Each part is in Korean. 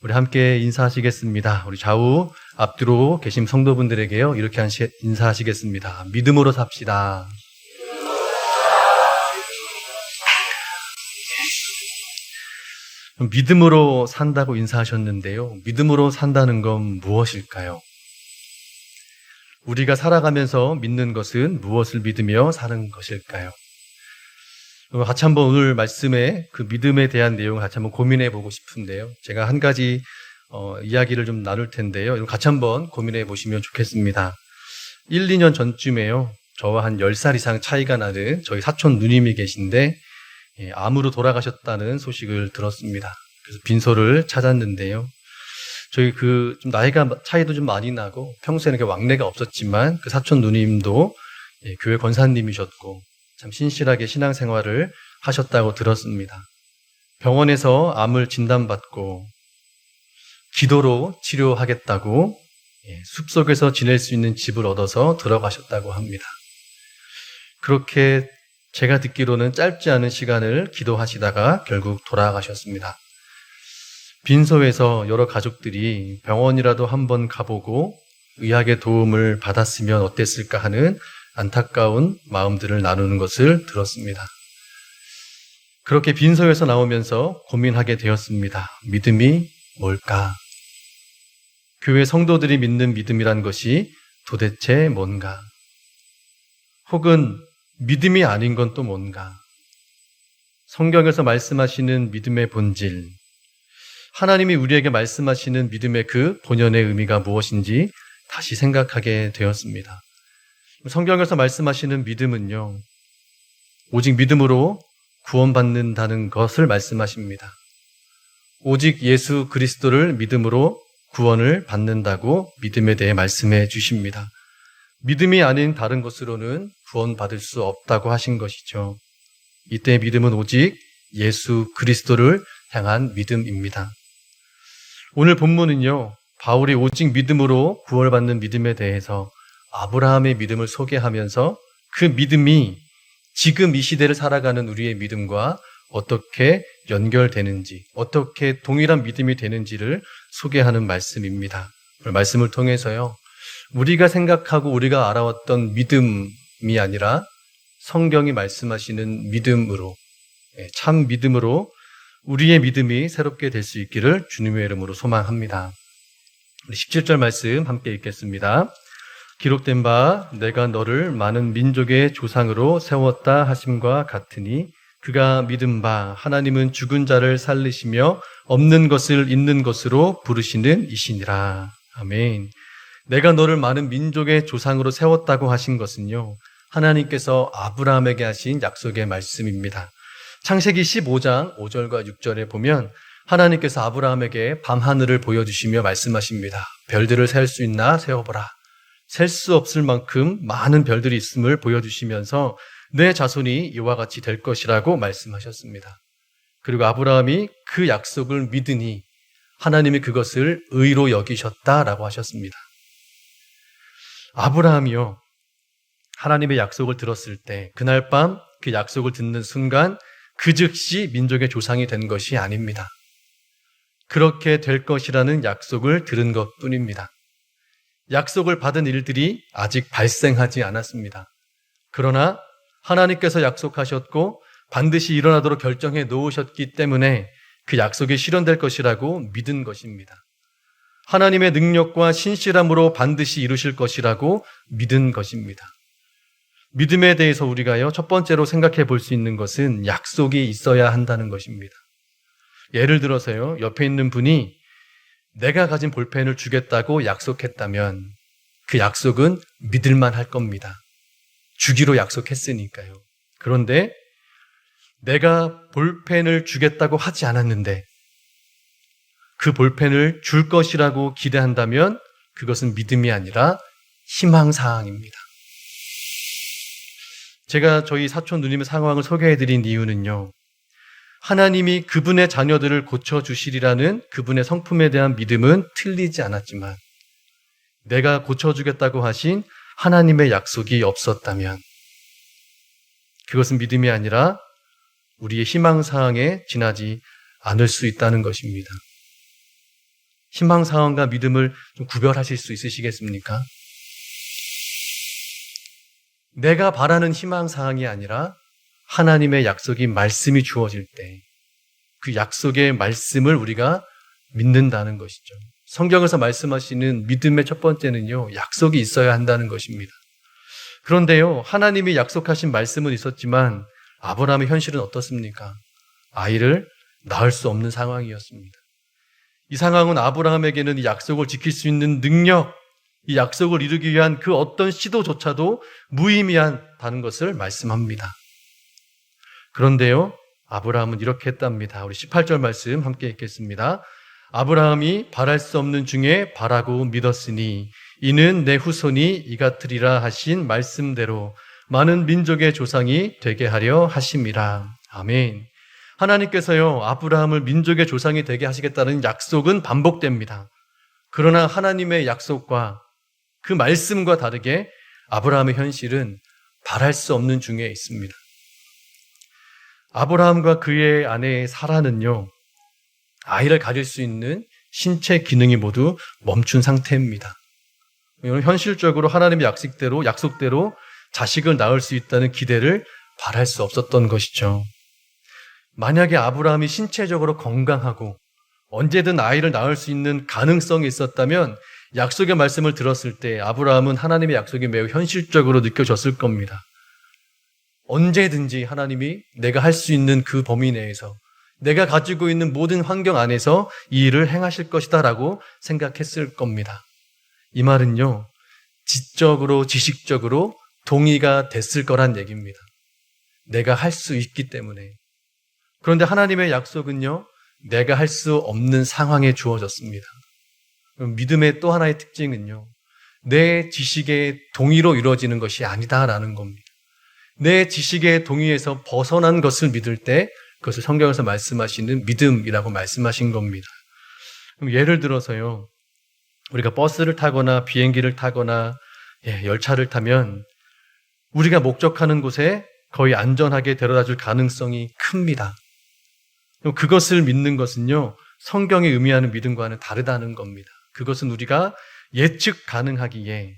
우리 함께 인사하시겠습니다. 우리 좌우 앞뒤로 계신 성도분들에게요, 이렇게 인사하시겠습니다. 믿음으로 삽시다. 믿음으로 산다고 인사하셨는데요. 믿음으로 산다는 건 무엇일까요? 우리가 살아가면서 믿는 것은 무엇을 믿으며 사는 것일까요? 같이 한번 오늘 말씀에 그 믿음에 대한 내용을 같이 한번 고민해 보고 싶은데요. 제가 한 가지 이야기를 좀 나눌 텐데요. 같이 한번 고민해 보시면 좋겠습니다. 1, 2년 전쯤에요. 저와 한 10살 이상 차이가 나는 저희 사촌 누님이 계신데 암으로 돌아가셨다는 소식을 들었습니다. 그래서 빈소를 찾았는데요. 저희 좀 나이가 차이도 좀 많이 나고 평소에는 왕래가 없었지만 그 사촌 누님도 교회 권사님이셨고 참 신실하게 신앙생활을 하셨다고 들었습니다. 병원에서 암을 진단받고 기도로 치료하겠다고 숲속에서 지낼 수 있는 집을 얻어서 들어가셨다고 합니다. 그렇게 제가 듣기로는 짧지 않은 시간을 기도하시다가 결국 돌아가셨습니다. 빈소에서 여러 가족들이 병원이라도 한번 가보고 의학의 도움을 받았으면 어땠을까 하는 안타까운 마음들을 나누는 것을 들었습니다. 그렇게 빈소에서 나오면서 고민하게 되었습니다. 믿음이 뭘까? 교회 성도들이 믿는 믿음이란 것이 도대체 뭔가? 혹은 믿음이 아닌 건 또 뭔가? 성경에서 말씀하시는 믿음의 본질, 하나님이 우리에게 말씀하시는 믿음의 그 본연의 의미가 무엇인지 다시 생각하게 되었습니다. 성경에서 말씀하시는 믿음은요, 오직 믿음으로 구원받는다는 것을 말씀하십니다. 오직 예수 그리스도를 믿음으로 구원을 받는다고 믿음에 대해 말씀해 주십니다. 믿음이 아닌 다른 것으로는 구원받을 수 없다고 하신 것이죠. 이때 믿음은 오직 예수 그리스도를 향한 믿음입니다. 오늘 본문은요, 바울이 오직 믿음으로 구원받는 믿음에 대해서 아브라함의 믿음을 소개하면서 그 믿음이 지금 이 시대를 살아가는 우리의 믿음과 어떻게 연결되는지, 어떻게 동일한 믿음이 되는지를 소개하는 말씀입니다. 말씀을 통해서요, 우리가 생각하고 우리가 알아왔던 믿음이 아니라 성경이 말씀하시는 믿음으로, 참 믿음으로 우리의 믿음이 새롭게 될 수 있기를 주님의 이름으로 소망합니다. 17절 말씀 함께 읽겠습니다. 기록된 바 내가 너를 많은 민족의 조상으로 세웠다 하심과 같으니 그가 믿은 바 하나님은 죽은 자를 살리시며 없는 것을 있는 것으로 부르시는 이시니라. 아멘. 내가 너를 많은 민족의 조상으로 세웠다고 하신 것은요, 하나님께서 아브라함에게 하신 약속의 말씀입니다. 창세기 15장 5절과 6절에 보면 하나님께서 아브라함에게 밤하늘을 보여주시며 말씀하십니다. 별들을 셀 수 있나 세어보라. 셀 수 없을 만큼 많은 별들이 있음을 보여주시면서 내 자손이 이와 같이 될 것이라고 말씀하셨습니다. 그리고 아브라함이 그 약속을 믿으니 하나님이 그것을 의로 여기셨다라고 하셨습니다. 아브라함이요, 하나님의 약속을 들었을 때 그날 밤 그 약속을 듣는 순간 그 즉시 민족의 조상이 된 것이 아닙니다. 그렇게 될 것이라는 약속을 들은 것뿐입니다. 약속을 받은 일들이 아직 발생하지 않았습니다. 그러나 하나님께서 약속하셨고 반드시 일어나도록 결정해 놓으셨기 때문에 그 약속이 실현될 것이라고 믿은 것입니다. 하나님의 능력과 신실함으로 반드시 이루실 것이라고 믿은 것입니다. 믿음에 대해서 우리가요, 첫 번째로 생각해 볼 수 있는 것은 약속이 있어야 한다는 것입니다. 예를 들어서요, 옆에 있는 분이 내가 가진 볼펜을 주겠다고 약속했다면 그 약속은 믿을만 할 겁니다. 주기로 약속했으니까요. 그런데 내가 볼펜을 주겠다고 하지 않았는데 그 볼펜을 줄 것이라고 기대한다면 그것은 믿음이 아니라 희망사항입니다. 제가 저희 사촌 누님의 상황을 소개해드린 이유는요, 하나님이 그분의 자녀들을 고쳐주시리라는 그분의 성품에 대한 믿음은 틀리지 않았지만 내가 고쳐주겠다고 하신 하나님의 약속이 없었다면 그것은 믿음이 아니라 우리의 희망사항에 지나지 않을 수 있다는 것입니다. 희망 상황과 믿음을 좀 구별하실 수 있으시겠습니까? 내가 바라는 희망 상황이 아니라 하나님의 약속인 말씀이 주어질 때 그 약속의 말씀을 우리가 믿는다는 것이죠. 성경에서 말씀하시는 믿음의 첫 번째는요, 약속이 있어야 한다는 것입니다. 그런데요, 하나님이 약속하신 말씀은 있었지만 아브라함의 현실은 어떻습니까? 아이를 낳을 수 없는 상황이었습니다. 이 상황은 아브라함에게는 이 약속을 지킬 수 있는 능력, 이 약속을 이루기 위한 그 어떤 시도조차도 무의미하다는 것을 말씀합니다. 그런데요, 아브라함은 이렇게 했답니다. 우리 18절 말씀 함께 읽겠습니다. 아브라함이 바랄 수 없는 중에 바라고 믿었으니 이는 내 후손이 이같으리라 하신 말씀대로 많은 민족의 조상이 되게 하려 하심이라. 아멘. 하나님께서요, 아브라함을 민족의 조상이 되게 하시겠다는 약속은 반복됩니다. 그러나 하나님의 약속과 그 말씀과 다르게 아브라함의 현실은 바랄 수 없는 중에 있습니다. 아브라함과 그의 아내 사라는요, 아이를 가질 수 있는 신체 기능이 모두 멈춘 상태입니다. 현실적으로 하나님의 약속대로 자식을 낳을 수 있다는 기대를 바랄 수 없었던 것이죠. 만약에 아브라함이 신체적으로 건강하고 언제든 아이를 낳을 수 있는 가능성이 있었다면 약속의 말씀을 들었을 때 아브라함은 하나님의 약속이 매우 현실적으로 느껴졌을 겁니다. 언제든지 하나님이 내가 할 수 있는 그 범위 내에서 내가 가지고 있는 모든 환경 안에서 이 일을 행하실 것이다 라고 생각했을 겁니다. 이 말은요, 지적으로 지식적으로 동의가 됐을 거란 얘기입니다. 내가 할 수 있기 때문에. 그런데 하나님의 약속은요, 내가 할 수 없는 상황에 주어졌습니다. 믿음의 또 하나의 특징은요, 내 지식의 동의로 이루어지는 것이 아니다라는 겁니다. 내 지식의 동의에서 벗어난 것을 믿을 때 그것을 성경에서 말씀하시는 믿음이라고 말씀하신 겁니다. 그럼 예를 들어서요, 우리가 버스를 타거나 비행기를 타거나 열차를 타면 우리가 목적하는 곳에 거의 안전하게 데려다줄 가능성이 큽니다. 그것을 믿는 것은요, 성경이 의미하는 믿음과는 다르다는 겁니다. 그것은 우리가 예측 가능하기에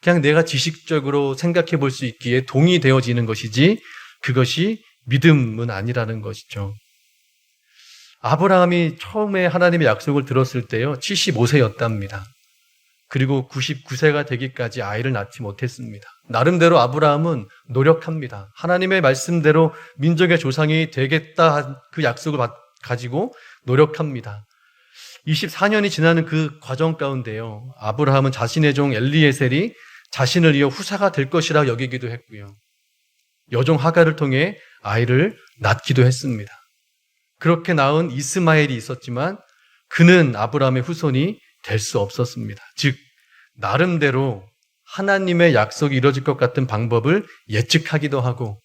그냥 내가 지식적으로 생각해 볼 수 있기에 동의되어지는 것이지 그것이 믿음은 아니라는 것이죠. 아브라함이 처음에 하나님의 약속을 들었을 때요, 75세였답니다. 그리고 99세가 되기까지 아이를 낳지 못했습니다. 나름대로 아브라함은 노력합니다. 하나님의 말씀대로 민족의 조상이 되겠다 그 약속을 가지고 노력합니다. 24년이 지나는 그 과정 가운데요, 아브라함은 자신의 종 엘리에셀이 자신을 이어 후사가 될 것이라 여기기도 했고요, 여종 하갈을 통해 아이를 낳기도 했습니다. 그렇게 낳은 이스마엘이 있었지만 그는 아브라함의 후손이 될 수 없었습니다. 즉, 나름대로 하나님의 약속이 이루어질 것 같은 방법을 예측하기도 하고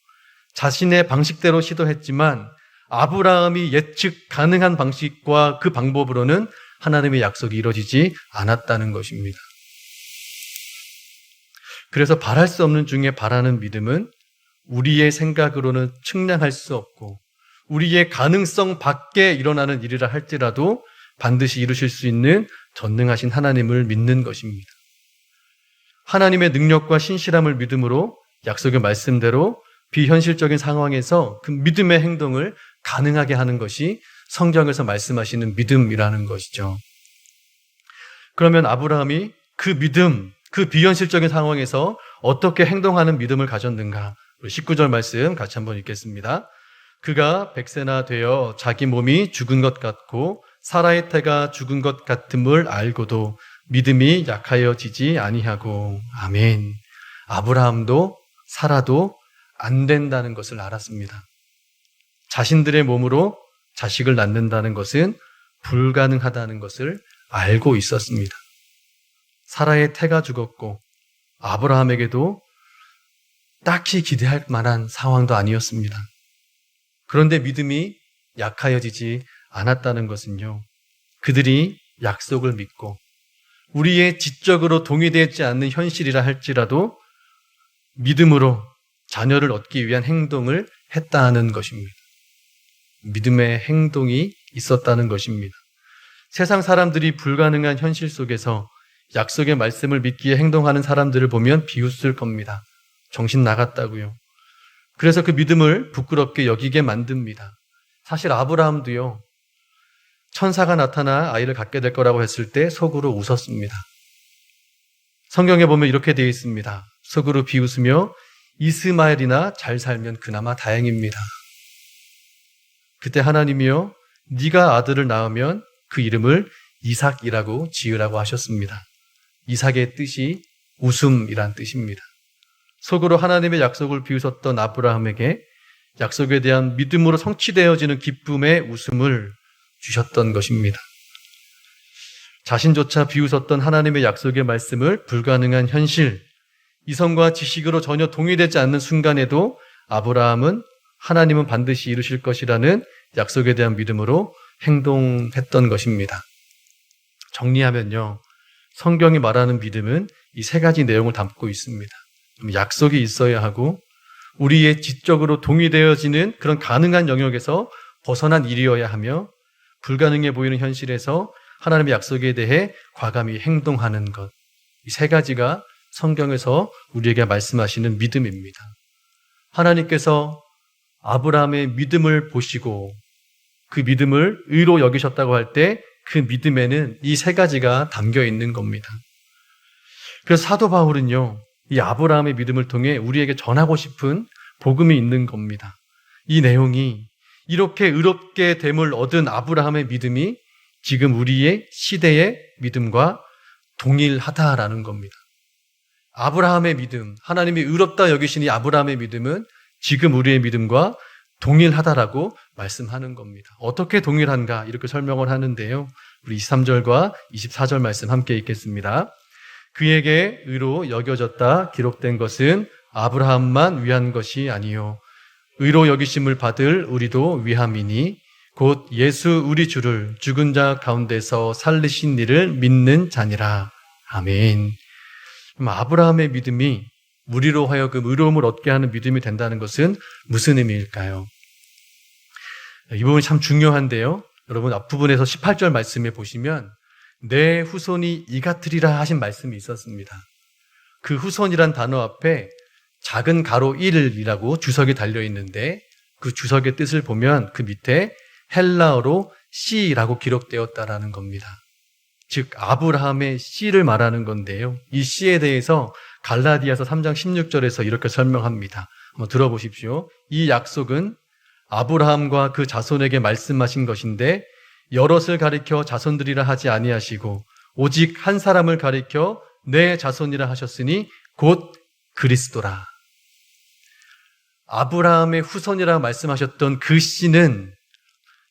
자신의 방식대로 시도했지만 아브라함이 예측 가능한 방식과 그 방법으로는 하나님의 약속이 이루어지지 않았다는 것입니다. 그래서 바랄 수 없는 중에 바라는 믿음은 우리의 생각으로는 측량할 수 없고 우리의 가능성 밖에 일어나는 일이라 할지라도 반드시 이루실 수 있는 전능하신 하나님을 믿는 것입니다. 하나님의 능력과 신실함을 믿음으로 약속의 말씀대로 비현실적인 상황에서 그 믿음의 행동을 가능하게 하는 것이 성경에서 말씀하시는 믿음이라는 것이죠. 그러면 아브라함이 그 믿음, 그 비현실적인 상황에서 어떻게 행동하는 믿음을 가졌는가? 19절 말씀 같이 한번 읽겠습니다. 그가 100세나 되어 자기 몸이 죽은 것 같고 사라의 태가 죽은 것 같음을 알고도 믿음이 약하여지지 아니하고. 아멘. 아브라함도 사라도 안 된다는 것을 알았습니다. 자신들의 몸으로 자식을 낳는다는 것은 불가능하다는 것을 알고 있었습니다. 사라의 태가 죽었고 아브라함에게도 딱히 기대할 만한 상황도 아니었습니다. 그런데 믿음이 약하여지지 않았다는 것은요, 그들이 약속을 믿고 우리의 지적으로 동의되지 않는 현실이라 할지라도 믿음으로 자녀를 얻기 위한 행동을 했다는 것입니다. 믿음의 행동이 있었다는 것입니다. 세상 사람들이 불가능한 현실 속에서 약속의 말씀을 믿기에 행동하는 사람들을 보면 비웃을 겁니다. 정신 나갔다고요. 그래서 그 믿음을 부끄럽게 여기게 만듭니다. 사실 아브라함도요, 천사가 나타나 아이를 갖게 될 거라고 했을 때 속으로 웃었습니다. 성경에 보면 이렇게 되어 있습니다. 속으로 비웃으며 이스마엘이나 잘 살면 그나마 다행입니다. 그때 하나님이요, 네가 아들을 낳으면 그 이름을 이삭이라고 지으라고 하셨습니다. 이삭의 뜻이 웃음이란 뜻입니다. 속으로 하나님의 약속을 비웃었던 아브라함에게 약속에 대한 믿음으로 성취되어지는 기쁨의 웃음을 주셨던 것입니다. 자신조차 비웃었던 하나님의 약속의 말씀을 불가능한 현실, 이성과 지식으로 전혀 동의되지 않는 순간에도 아브라함은 하나님은 반드시 이루실 것이라는 약속에 대한 믿음으로 행동했던 것입니다. 정리하면요, 성경이 말하는 믿음은 이 세 가지 내용을 담고 있습니다. 약속이 있어야 하고 우리의 지적으로 동의되어지는 그런 가능한 영역에서 벗어난 일이어야 하며 불가능해 보이는 현실에서 하나님의 약속에 대해 과감히 행동하는 것, 이 세 가지가 성경에서 우리에게 말씀하시는 믿음입니다. 하나님께서 아브라함의 믿음을 보시고 그 믿음을 의로 여기셨다고 할 때 그 믿음에는 이 세 가지가 담겨 있는 겁니다. 그래서 사도 바울은요, 이 아브라함의 믿음을 통해 우리에게 전하고 싶은 복음이 있는 겁니다. 이 내용이 이렇게 의롭게 됨을 얻은 아브라함의 믿음이 지금 우리의 시대의 믿음과 동일하다라는 겁니다. 아브라함의 믿음, 하나님이 의롭다 여기시니 아브라함의 믿음은 지금 우리의 믿음과 동일하다라고 말씀하는 겁니다. 어떻게 동일한가 이렇게 설명을 하는데요. 우리 23절과 24절 말씀 함께 읽겠습니다. 그에게 의로 여겨졌다 기록된 것은 아브라함만 위한 것이 아니요 의로 여기심을 받을 우리도 위함이니 곧 예수 우리 주를 죽은 자 가운데서 살리신 이를 믿는 자니라. 아멘. 그럼 아브라함의 믿음이 우리로 하여금 의로움을 얻게 하는 믿음이 된다는 것은 무슨 의미일까요? 이 부분이 참 중요한데요. 여러분 앞부분에서 18절 말씀에 보시면 내 후손이 이 같으리라 하신 말씀이 있었습니다. 그 후손이란 단어 앞에 작은 가로 1이라고 주석이 달려있는데 그 주석의 뜻을 보면 그 밑에 헬라어로 씨라고 기록되었다라는 겁니다. 즉 아브라함의 씨를 말하는 건데요. 이 씨에 대해서 갈라디아서 3장 16절에서 이렇게 설명합니다. 한번 들어보십시오. 이 약속은 아브라함과 그 자손에게 말씀하신 것인데 여럿을 가리켜 자손들이라 하지 아니하시고 오직 한 사람을 가리켜 내 자손이라 하셨으니 곧 그리스도라. 아브라함의 후손이라 말씀하셨던 그 씨는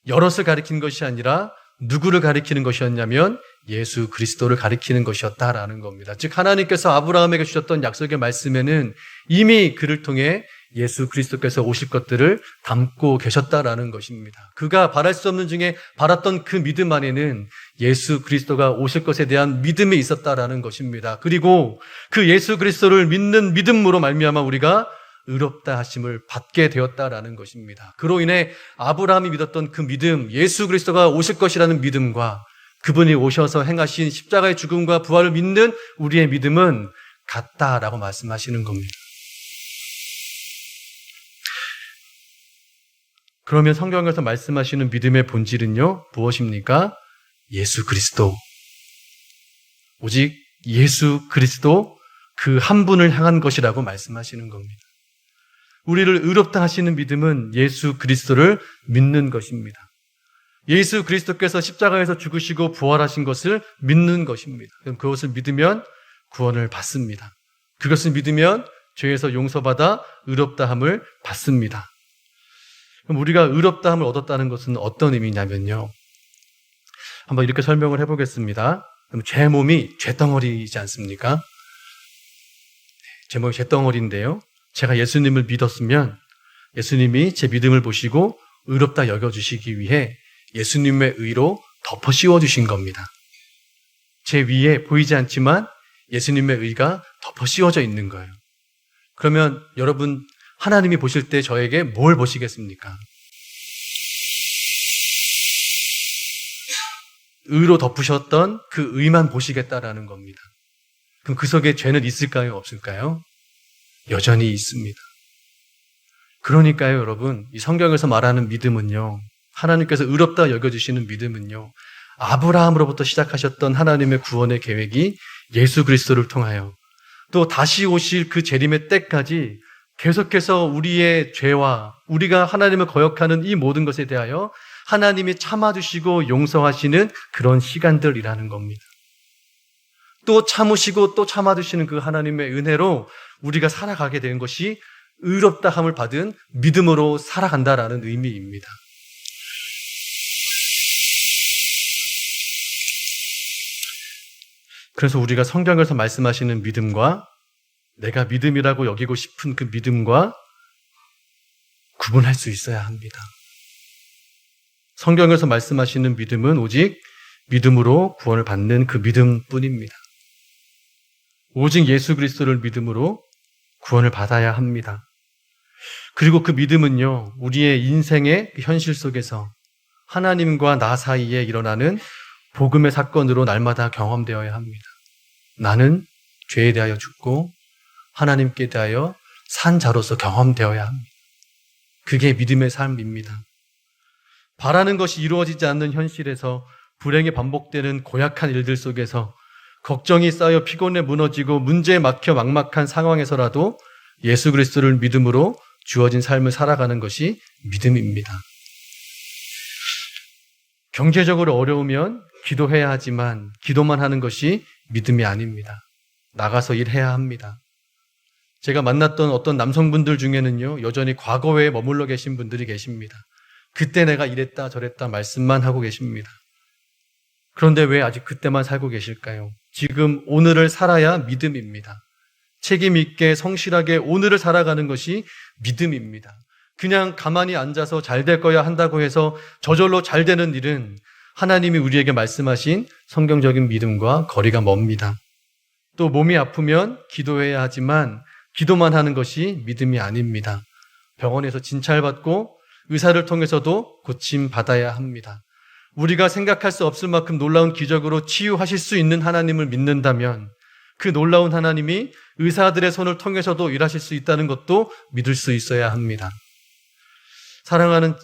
여럿을 가리킨 것이 아니라 누구를 가리키는 것이었냐면 예수 그리스도를 가리키는 것이었다라는 겁니다. 즉 하나님께서 아브라함에게 주셨던 약속의 말씀에는 이미 그를 통해 예수 그리스도께서 오실 것들을 담고 계셨다라는 것입니다. 그가 바랄 수 없는 중에 바랐던 그 믿음 안에는 예수 그리스도가 오실 것에 대한 믿음이 있었다라는 것입니다. 그리고 그 예수 그리스도를 믿는 믿음으로 말미암아 우리가 의롭다 하심을 받게 되었다라는 것입니다. 그로 인해 아브라함이 믿었던 그 믿음, 예수 그리스도가 오실 것이라는 믿음과 그분이 오셔서 행하신 십자가의 죽음과 부활을 믿는 우리의 믿음은 같다라고 말씀하시는 겁니다. 그러면 성경에서 말씀하시는 믿음의 본질은요, 무엇입니까? 예수 그리스도. 오직 예수 그리스도 그 한 분을 향한 것이라고 말씀하시는 겁니다. 우리를 의롭다 하시는 믿음은 예수 그리스도를 믿는 것입니다. 예수 그리스도께서 십자가에서 죽으시고 부활하신 것을 믿는 것입니다. 그럼 그것을 믿으면 구원을 받습니다. 그것을 믿으면 죄에서 용서받아 의롭다함을 받습니다. 그럼 우리가 의롭다함을 얻었다는 것은 어떤 의미냐면요. 한번 이렇게 설명을 해보겠습니다. 그럼 제 몸이 죄덩어리이지 않습니까? 제 몸이 죄덩어리인데요. 제가 예수님을 믿었으면 예수님이 제 믿음을 보시고 의롭다 여겨주시기 위해 예수님의 의로 덮어 씌워주신 겁니다. 제 위에 보이지 않지만 예수님의 의가 덮어 씌워져 있는 거예요. 그러면 여러분 하나님이 보실 때 저에게 뭘 보시겠습니까? 의로 덮으셨던 그 의만 보시겠다라는 겁니다. 그럼 그 속에 죄는 있을까요? 없을까요? 여전히 있습니다. 그러니까요, 여러분, 이 성경에서 말하는 믿음은요, 하나님께서 의롭다 여겨주시는 믿음은요, 아브라함으로부터 시작하셨던 하나님의 구원의 계획이 예수 그리스도를 통하여 또 다시 오실 그 재림의 때까지 계속해서 우리의 죄와 우리가 하나님을 거역하는 이 모든 것에 대하여 하나님이 참아주시고 용서하시는 그런 시간들이라는 겁니다. 또 참으시고 또 참아주시는 그 하나님의 은혜로 우리가 살아가게 된 것이 의롭다함을 받은 믿음으로 살아간다라는 의미입니다. 그래서 우리가 성경에서 말씀하시는 믿음과 내가 믿음이라고 여기고 싶은 그 믿음과 구분할 수 있어야 합니다. 성경에서 말씀하시는 믿음은 오직 믿음으로 구원을 받는 그 믿음뿐입니다. 오직 예수 그리스도를 믿음으로 구원을 받아야 합니다. 그리고 그 믿음은요, 우리의 인생의 현실 속에서 하나님과 나 사이에 일어나는 복음의 사건으로 날마다 경험되어야 합니다. 나는 죄에 대하여 죽고 하나님께 대하여 산 자로서 경험되어야 합니다. 그게 믿음의 삶입니다. 바라는 것이 이루어지지 않는 현실에서 불행이 반복되는 고약한 일들 속에서 걱정이 쌓여 피곤해 무너지고 문제에 막혀 막막한 상황에서라도 예수 그리스도를 믿음으로 주어진 삶을 살아가는 것이 믿음입니다. 경제적으로 어려우면 기도해야 하지만 기도만 하는 것이 믿음이 아닙니다. 나가서 일해야 합니다. 제가 만났던 어떤 남성분들 중에는요, 여전히 과거에 머물러 계신 분들이 계십니다. 그때 내가 이랬다 저랬다 말씀만 하고 계십니다. 그런데 왜 아직 그때만 살고 계실까요? 지금 오늘을 살아야 믿음입니다. 책임 있게 성실하게 오늘을 살아가는 것이 믿음입니다. 그냥 가만히 앉아서 잘 될 거야 한다고 해서 저절로 잘 되는 일은 하나님이 우리에게 말씀하신 성경적인 믿음과 거리가 멉니다. 또 몸이 아프면 기도해야 하지만 기도만 하는 것이 믿음이 아닙니다. 병원에서 진찰받고 의사를 통해서도 고침받아야 합니다. 우리가 생각할 수 없을 만큼 놀라운 기적으로 치유하실 수 있는 하나님을 믿는다면 그 놀라운 하나님이 의사들의 손을 통해서도 일하실 수 있다는 것도 믿을 수 있어야 합니다. 사랑하는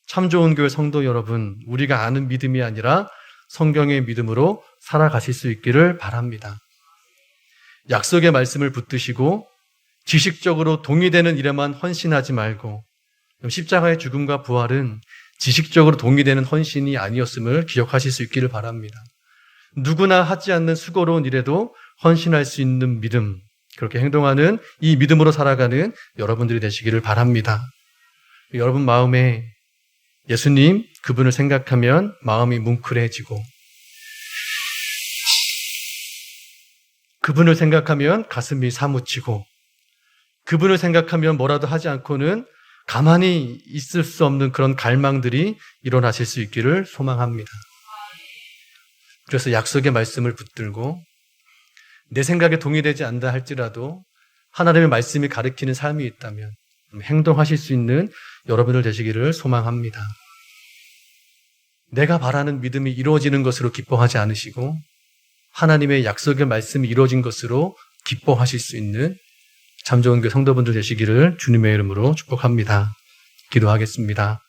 참 좋은 교회 성도 여러분, 우리가 아는 믿음이 아니라 성경의 믿음으로 살아가실 수 있기를 바랍니다. 약속의 말씀을 붙드시고 지식적으로 동의되는 일에만 헌신하지 말고 십자가의 죽음과 부활은 지식적으로 동의되는 헌신이 아니었음을 기억하실 수 있기를 바랍니다. 누구나 하지 않는 수고로운 일에도 헌신할 수 있는 믿음, 그렇게 행동하는 이 믿음으로 살아가는 여러분들이 되시기를 바랍니다. 여러분 마음에 예수님, 그분을 생각하면 마음이 뭉클해지고 그분을 생각하면 가슴이 사무치고 그분을 생각하면 뭐라도 하지 않고는 가만히 있을 수 없는 그런 갈망들이 일어나실 수 있기를 소망합니다. 그래서 약속의 말씀을 붙들고 내 생각에 동의되지 않다 할지라도 하나님의 말씀이 가리키는 삶이 있다면 행동하실 수 있는 여러분들 되시기를 소망합니다. 내가 바라는 믿음이 이루어지는 것으로 기뻐하지 않으시고 하나님의 약속의 말씀이 이루어진 것으로 기뻐하실 수 있는 참 좋은 교회 성도분들 되시기를 주님의 이름으로 축복합니다. 기도하겠습니다.